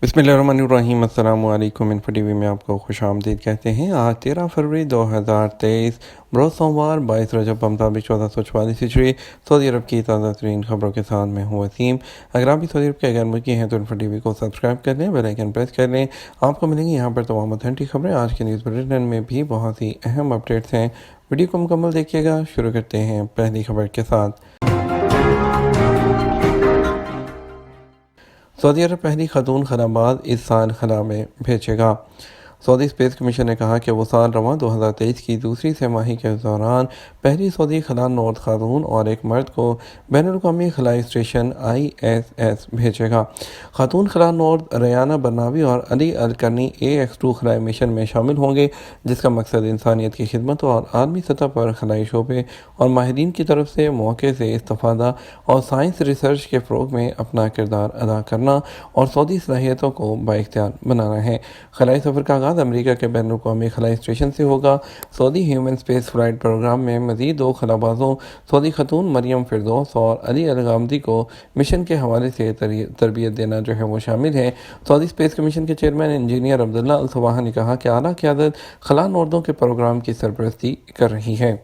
बिस्मिल्लाहिर्रहमानिर्रहीम। अस्सलामु अलैकुम। इन्फो टीवी में आपको खुश आमदीद कहते हैं। आज 13 फरवरी 2023 बरोज़ सोमवार 22 रजब मुताबिक 1444 हिजरी सऊदी अरब की ताज़ा तरीन खबरों के साथ मैं हूँ वसीम। अगर आप भी सऊदी अरब के गैर मुल्की हैं तो इन्फो टीवी को सब्सक्राइब कर लें, बेल आइकन प्रेस कर लें। आपको मिलेंगी यहाँ पर तमाम ऑथेंटिक खबरें। आज के न्यूज़ बुलेटिन में भी बहुत ही अहम अपडेट्स हैं। वीडियो को मुकम्मल देखिएगा। शुरू करते हैं पहली खबर के साथ। सऊदी अरब पहली खातून खलाबाज इस साल खला में भेजेगा। सऊदी स्पेस कमीशन ने कहा कि वो साल रवां 2023 की दूसरी तिमाही के दौरान पहली सऊदी खला नॉर्द खातून और एक मर्द को बैनुल-अक़वामी खलाई स्टेशन ISS भेजेगा। खातून खला नॉर्द रयाना बरनावी और अली अल-करनी AX2 खलाई मिशन में शामिल होंगे, जिसका मकसद इंसानियत की खिदमत और आलमी सतह पर खलाई शोबे और माहिरीन की तरफ से मौके से इस्तिफादा और साइंस रिसर्च के फ़रोग़ में अपना किरदार अदा करना और सऊदी सलाहियतों को बाइख्तियार बनाना है। खलाई सफ़र का आगाज़ अमेरिका के बैनुल-अक़वामी खलाई स्टेशन से होगा। Saudi human space flight programme में मज़ीद 2 खलाबाजों सऊदी खातून मरियम फिरदौस और अली अल-गामदी को मिशन के हवाले से तरबियत देना जो है वो शामिल है। सऊदी स्पेस कमीशन के चेयरमैन इंजीनियर अब्दुल्ला अल-सवाह ने कहा कि आला क़यादत खला नॉर्दों के प्रोग्राम की सरपरस्ती कर रही है।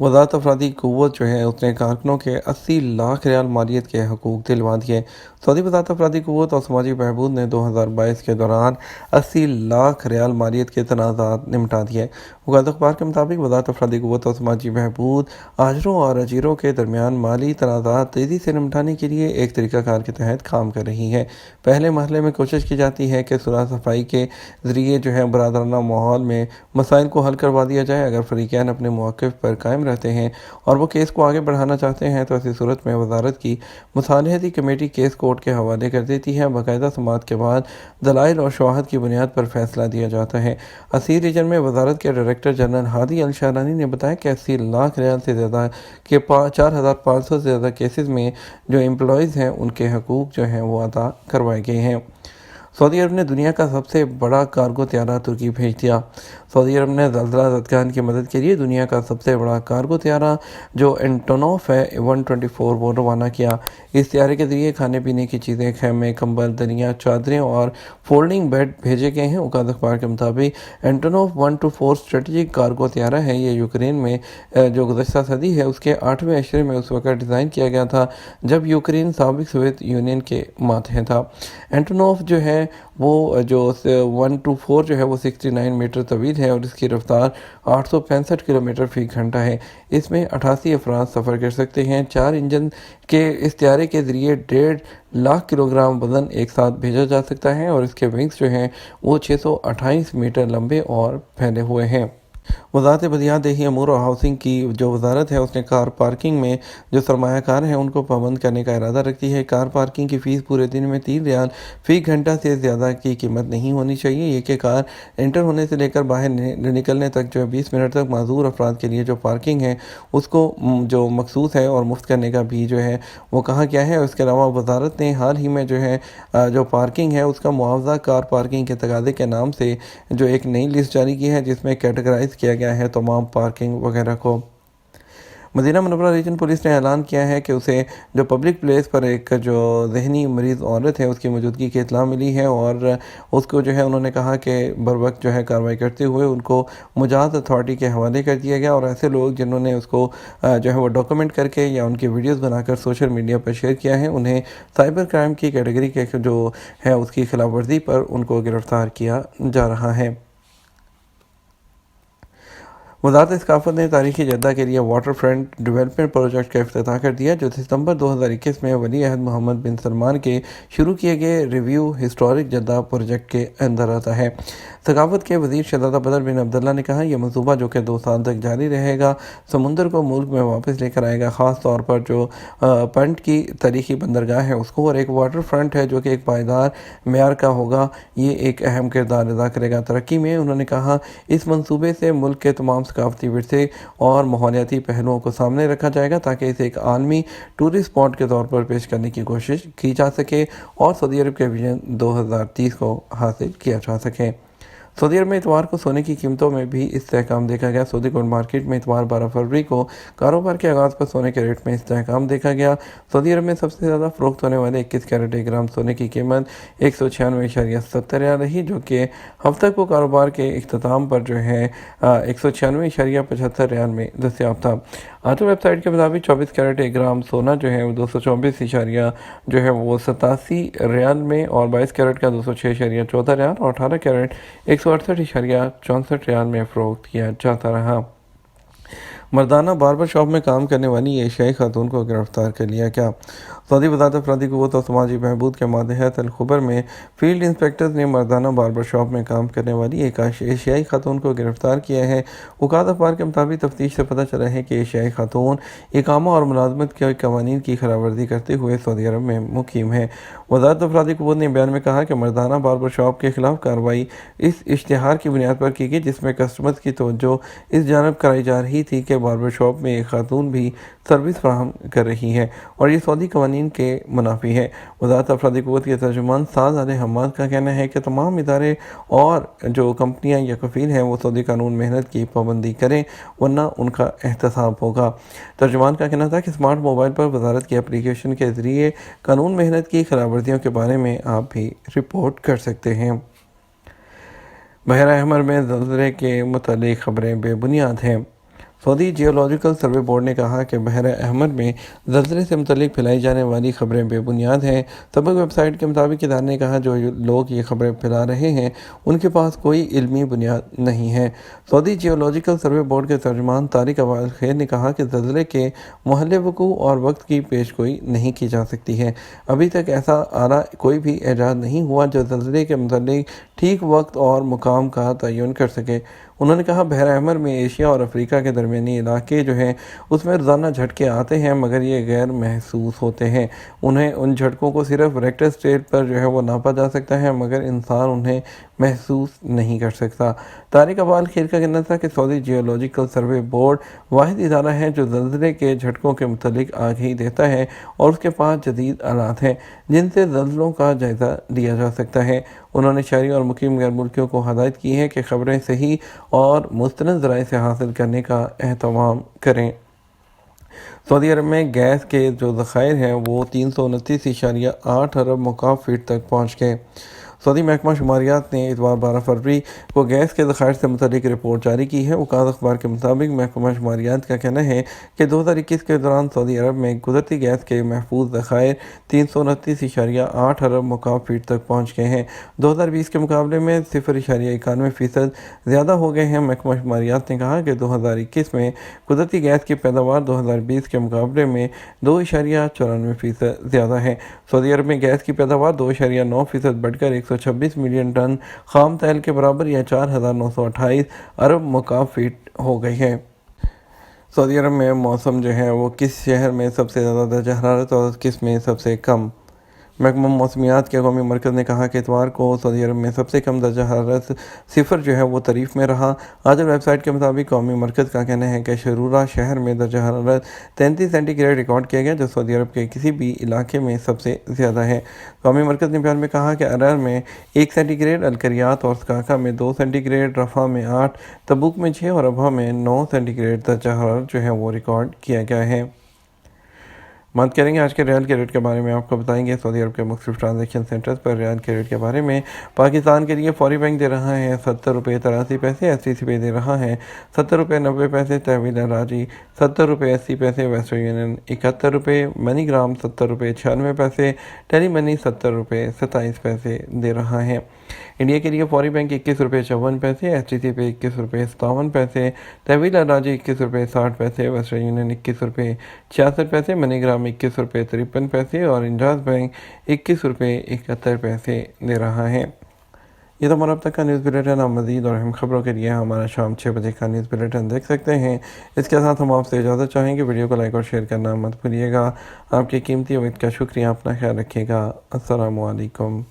वज़ारत अफरादी क़ुव्वत जो है उसने कारकुनों के 80 लाख रियाल मालियत के हकूक़ दिलवा दिए। सऊदी वज़ारत अफरादी क़ुव्वत और समाजी बहबूद ने 2022 के दौरान 80 लाख रियाल मालियत के तनाज़ात निपटा दिए। वक़ालत अख़बार के मुताबिक वज़ारत अफरादी क़ुव्वत और समाजी बहबूद आजरों और अजीरों के दरमियान माली तनाज़ात तेज़ी से निपटाने के लिए एक तरीक़ाकार के तहत काम कर रही है। पहले मरहले में कोशिश की जाती है कि सुलह सफ़ाई के ज़रिए जो है बरादराना माहौल में मसाइल को हल करवा दिया जाए। अगर फ़रीक़ैन अपने मौक़िफ़ पर कायम रहते हैं और वो केस को आगे बढ़ाना चाहते हैं तो ऐसी सूरत में वज़ारत की मुसालहती कमेटी केस कोर्ट के हवाले कर देती है। बाकायदा समाअत के बाद दलाइल और शवाहद की बुनियाद पर फैसला दिया जाता है। असीर रीजन में वज़ारत के डायरेक्टर जनरल हादी अल शारानी ने बताया कि 80 लाख रियाल से ज़्यादा के 4500 से ज़्यादा केसेस में जो एम्प्लॉयज़ हैं उनके हकूक़ जो हैं वो अदा करवाए गए हैं। सऊदी अरब ने दुनिया का सबसे बड़ा कार्गो त्यारा तुर्की भेज दिया। सऊदी अरब ने ज़ल्ज़ला ज़दगान की मदद के लिए दुनिया का सबसे बड़ा कार्गो त्यारा जो एंटोनोफ है 124 वो रवाना किया। इस त्यारे के ज़रिए खाने पीने की चीज़ें, ख़ैमे, कंबल, दरियाँ, चादरें और फोल्डिंग बेड भेजे गए हैं। वक़ालत अख़बार के मुताबिक एंटोनोफ 124 स्ट्रेटजिक कार्गो त्यारा है। ये यूक्रेन में जो गुज़श्ता सदी है उसके 8वें अशरे में उस वक़्त डिज़ाइन किया गया था जब यूक्रेन साबिक़ सोवियत यूनियन के मातहत था। एंटोनोफ जो है वो जो 124 जो है वो 69 मीटर तवील है और इसकी रफ्तार 865 किलोमीटर फ़ी घंटा है। इसमें 88 अफराद सफ़र कर सकते हैं। 4 इंजन के इस त्यारे के ज़रिए 1.5 लाख किलोग्राम वज़न एक साथ भेजा जा सकता है और इसके विंग्स जो हैं वो 628 मीटर लंबे और फैले हुए हैं। वज़ारत बदियात देही अमूर और हाउसिंग की जो वज़ारत है उसने कार पार्किंग में जो सरमायाकार हैं उनको पाबंद करने का इरादा रखती है। कार पार्किंग की फ़ीस पूरे दिन में 3 रियाल फ़ी घंटा से ज़्यादा की कीमत नहीं होनी चाहिए। ये कि कार एंटर होने से लेकर बाहर निकलने तक जो 20 मिनट तक माज़ूर अफराद के लिए जो पार्किंग है उसको जो मखसूस है और मुफ्त करने का भी जो है वो कहा गया है। इसके अलावा वज़ारत ने हाल ही में जो है जो पार्किंग है उसका मुआवजा कार पार्किंग के तकाज़े के नाम से जो एक नई लिस्ट जारी की है जिसमें कैटेगराइज किया गया है तमाम पार्किंग वगैरह को। मदीना मुनव्वरा रीजन पुलिस ने ऐलान किया है कि उसे जो पब्लिक प्लेस पर एक जो ज़हनी मरीज़ औरत है उसकी मौजूदगी की इत्तला मिली है और उसको जो है उन्होंने कहा कि बर वक्त जो है कार्रवाई करते हुए उनको मुजाद अथॉरिटी के हवाले कर दिया गया और ऐसे लोग जिन्होंने उसको जो है वो डॉक्यूमेंट करके या उनकी वीडियोज़ बनाकर सोशल मीडिया पर शेयर किया है उन्हें साइबर क्राइम की कैटेगरी के जो है उसकी खिलाफ वर्जी पर उनको गिरफ़्तार किया जा रहा है। वज़ारत सक़ाफ़त ने तारीख़ी जद्दा के लिए वाटर फ्रंट डेवलपमेंट प्रोजेक्ट का इफ्तिताह कर दिया जो सितंबर 2021 में वली अहद मोहम्मद बिन सलमान के शुरू किए गए रिव्यू हिस्टोरिक जद्दा प्रोजेक्ट के अंदर आता है। सक़ाफ़त के वज़ीर शहज़ादा बदर बिन अब्दुल्ला ने कहा यह मनसूबा जो कि 2 साल तक जारी रहेगा समुंदर को मुल्क में वापस लेकर आएगा। ख़ास तौर पर जो पंट की तारीख़ी बंदरगाह है उसको और एक वाटर फ्रंट है जो कि एक पायदार मेयार का होगा, ये एक अहम किरदार अदा करेगा तरक्की में। उन्होंने कहा इस मनसूबे से मुल्क के तमाम सकाफती विरसे और माहौलियाती पहलुओं को सामने रखा जाएगा ताकि इसे एक आलमी टूरिस्ट स्पॉट के तौर पर पेश करने की कोशिश की जा सके और सऊदी अरब के विजन 2030 को हासिल किया जा सके। सऊदी अरब में इतवार को सोने की कीमतों में भी इस्तेहकाम देखा गया। सऊदी गोल्ड मार्केट में इतवार 12 फरवरी को कारोबार के आगाज़ पर सोने के रेट में इस्तेहकाम देखा गया। सऊदी अरब में सबसे ज़्यादा फ़रोख्त होने वाले 21 कैरेट 1 ग्राम सोने की कीमत 196.70 रियाल रही, जो कि हफ्ते को कारोबार के इख्तिताम पर जो है 196.75 रियाल में दस्तयाब था। आटो वेबसाइट के मुताबिक 24 कैरेट 1 ग्राम सोना जो है वो 224 जो है वो 87 रियाल में, और 22 कैरेट का 206.14 रियाल और 18 कैरेट 168.64 रियाल में फ़रोख्त किया जाता रहा। मर्दाना बार्बर शॉप में काम करने वाली एशियाई खातून को गिरफ्तार कर लिया गया। सऊदी वज़ारत अफरादी क़ुव्वत और समाजी बहबूद के मातहत अल-खुबर में फील्ड इंस्पेक्टर्स ने मर्दाना बार्बर शॉप में काम करने वाली एक एशियाई खातून को गिरफ्तार किया है। औकात अखबार के मुताबिक तफ्तीश से पता चला है कि एशियाई खातून इकामा और मुलाजमत के कवानीन की खिलाफवर्जी करते हुए सऊदी अरब में मुकीम है। वज़ारत अफरादी क़ुव्वत ने बयान में कहा कि मर्दाना बार्बर शॉप के खिलाफ कार्रवाई इस इश्तिहार की बुनियाद पर की गई, जिसमें कस्टमर्स की तवज्जो इस जानब कराई जा रही थी कि बार्बर शॉप में एक खातून भी सर्विस फराहम कर रही है और ये सऊदी कवानीन के मुनाफी है। वज़ारत अफरादी क़ुव्वत के तर्जुमान साद अल हम्माद का कहना है कि तमाम इदारे और जो कंपनियां या कफ़ील हैं वो सऊदी कानून मेहनत की पाबंदी करें, वरना उनका एहतसाब होगा। तर्जुमान का कहना था कि स्मार्ट मोबाइल पर वज़ारत की एप्लीकेशन के ज़रिए कानून मेहनत की खिलाफवर्जियों के बारे में आप भी रिपोर्ट कर सकते हैं। बहरा अहमर में ज़लज़ले के मुतालिक खबरें बेबुनियाद हैं। सऊदी जियोलॉजिकल सर्वे बोर्ड ने कहा कि बहरा अहमर में ज़लज़ले से मुतालिक फैलाई जाने वाली खबरें बेबुनियाद हैं। सबक वेबसाइट के मुताबिक इदारे ने कहा जो लोग ये खबरें फैला रहे हैं उनके पास कोई इल्मी बुनियाद नहीं है। सऊदी जियोलॉजिकल सर्वे बोर्ड के तर्जुमान तारिक अवाल खैर ने कहा कि ज़लज़ले के महल वक़ू और वक्त की पेशगोई नहीं की जा सकती है। अभी तक ऐसा आला कोई भी एजाद नहीं हुआ जो ज़लज़ले के मुतालिक ठीक वक्त और मुकाम का तयन कर सके। उन्होंने कहा बहरा अहमर में एशिया और अफ्रीका के दरमियानी इलाके जो हैं उसमें रोज़ाना झटके आते हैं, मगर ये गैर महसूस होते हैं। उन्हें उन झटकों को सिर्फ रेक्टर स्केल पर जो है वो नापा जा सकता है, मगर इंसान उन्हें महसूस नहीं कर सकता। तारिक अवाल खैर का कहना था कि सऊदी जियोलॉजिकल सर्वे बोर्ड वाहिद इदारा है जो ज़लज़ले के झटकों के मुतालिक आगाही देता है और उसके पास जदीद आलात हैं जिनसे ज़लज़लों का जायज़ा लिया जा सकता है। उन्होंने शहरी और मुकीम गैर मुल्कियों को हदायत की है कि खबरें सही और मुस्तनद ज़राए से हासिल करने का एहतमाम करें। सऊदी अरब में गैस के जो ज़खायर हैं वो 329.8 अरब मुकाब फीट तक पहुँच गए। सऊदी महकमा शुमारियात ने इतवार 12 फरवरी को गैस के ज़खायर से मुतालिक रिपोर्ट जारी की है। औकात अखबार के मुताबिक महकमा शुमारियात का कहना है कि 2021 के दौरान सऊदी अरब में गुज़रती गैस के महफूज ज़खायर 329.8 अरब मुकाब फीट तक पहुँच गए हैं। 2020 के मुकाबले में 0.91% ज़्यादा हो गए हैं। महकमा शुमारियात ने कहा कि 2021 में गुज़रती गैस की पैदावार 2020 के मुकाबले में 2.94% ज़्यादा है। सऊदी अरब में गैस की पैदावार 2.9% बढ़कर 126 मिलियन टन खाम तेल के बराबर या 4,928 अरब मुकाब फीट हो गई है। सऊदी अरब में मौसम जो है वो किस शहर में सबसे ज़्यादा दर्जा हरारत और किस में सबसे कम। महकमा मौसमियात के कौमी मरकज़ ने कहा कि इतवार को सऊदी अरब में सबसे कम दर्जा हरारत 0 जो है वो तारीफ में रहा। आज वेबसाइट के मुताबिक कौमी मरकज़ का कहना है कि शरूरा शहर में दर्जा हरारत 33 सेंटीग्रेड रिकॉर्ड किया गया, जो सऊदी अरब के किसी भी इलाके में सबसे ज़्यादा है। कौमी मरकज़ ने बयान में कहा कि अरर में 1 सेंटीग्रेड, अलकरियात और सकाका में 2 सेंटीग्रेड, रफ़ा में 8, तबूक में 6 और अबहा में 9 सेंटीग्रेड दर्जा हरारत जो है वो रिकॉर्ड किया गया है। बात करेंगे आज के रियाल के रेट के बारे में। आपको बताएंगे सऊदी अरब के मुख्तलिफ ट्रांजेक्शन सेंटर्स पर रियाल के रेट के बारे में। पाकिस्तान के लिए फौरी बैंक दे रहा है 70 रुपये 83 पैसे, STC दे रहा है 70 रुपये 90 पैसे, तहवील राजी 70 रुपये 80 पैसे, वेस्टर्न यूनियन 71 रुपये, मनीग्राम 70 रुपये 96 पैसे, टेली मनी 70 रुपये 27 पैसे दे रहा है। इंडिया के लिए फौरी बैंक 21 रुपये 54 पैसे, STC पे 21 रुपये 57 पैसे, तहवील राजी 21 रुपये 60 पैसे, वेस्टर्न यूनियन 21 रुपये 66 पैसे, मनीग्राम 21 रुपये 53 पैसे और इंजाज बैंक 21 रुपये 71 पैसे दे रहा है। ये तो हमारा अब तक का न्यूज़ बुलेटिन। आप मज़ीद और अहम खबरों के लिए हमारा शाम 6 बजे का न्यूज़ बुलेटिन देख सकते हैं। इसके साथ हम आपसे इजाज़त चाहेंगे। वीडियो को लाइक और शेयर करना मत भूलिएगा। आपके कीमती वक्त का शुक्रिया। अपना ख्याल रखिएगा। अस्सलामु अलैकुम।